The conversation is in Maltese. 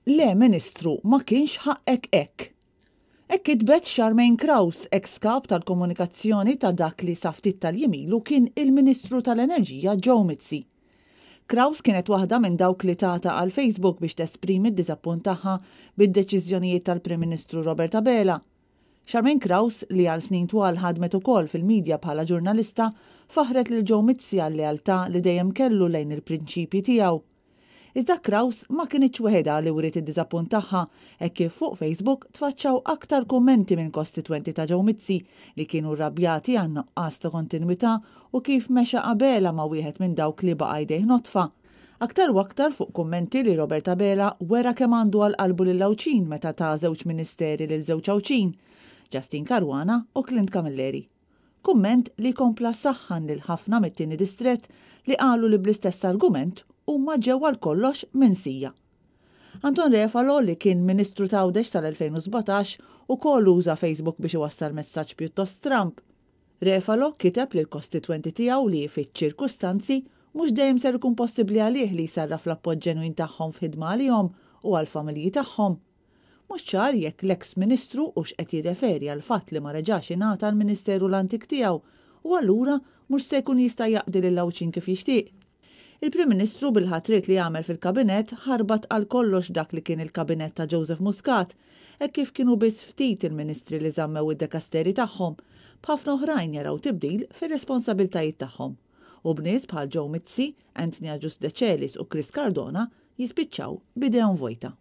Le Ministru ma kienx ħaqek hekk. Hekk kitbet Charmaine Kraus, ex-kap tal-komunikazzjoni ta' dak li sa ftit tal-jimilu kien il-Ministru tal-Enerġija Joe Mizzi. Kraus kienet waħda minn dawk li tagħta għal Facebook biex tesprimi d-diżappunt tagħha bid-deċiżjonijiet tal-Prim Ministru Robert Abela. Charmaine Kraus li għal snin twal ħadmet ukoll fil-medja bħala ġurnalista faħret lil Joe Mizzi għal lealtà li dejjem kellu lejn il-prinċipji tiegħu. Iżda Kraus ma kienx weħeda li wriet id-diżappunt tagħha hekk kif fuq Facebook tfaċċaw aktar kummenti minn kostitwenti ta' Joe Mizzi li kienu rrabjati għan nuqqas ta' kontinwità u kif mexa Abela ma' wieħed minn dawk li baqa' jdejh notfa. Aktar u aktar fuq kummenti li Robert Abela wera kemm għandu għal qalbu lil Awċin meta ta' żewġ ministeri lil żewġ Awċin, Justin Caruana u Clint Camilleri. Kumment li kompla saħħan lil ħafna mit-tieni distrett li qalu li bl-istess argument huma ġew għal kollox minsija. Anton Refalo li kien Ministru Tawdex tal-2017 ukoll uża Facebook biex iwassal messaġġ pjuttost Trump. Refalo kiteb lil kostitwenti tiegħu li fiċ-ċirkustanzi mhux dejjem ser ikun possibbli għalih li jsarraf l-appoġġ ġenwin tagħhom f'ħidma għalihom u għall-familji tagħhom. Mhux ċar jekk l-eks Ministru hux qed jirreferi għal fatt li ma reġax ingħata l-Ministeru l-antik tiegħu u allura mhux se jkun jista' jaqdi lil Awċin kif jixtieq. Il-Prim Ministru bil-ħatrit li għamel fil-Kabinett ħarbat għal kollox dak li kien il-Kabinett ta' Joseph Muscat, hekk kif kienu biss ftit il-Ministri li żammew id-dekasteri tagħhom, b'ħafna oħrajn jaraw tibdil fir-responsabiltajiet tagħhom. U bnies bħal Joe Mizzi, Anthony Agius De Celis u Chris Cardona jispiċċaw b'idejhom vojta.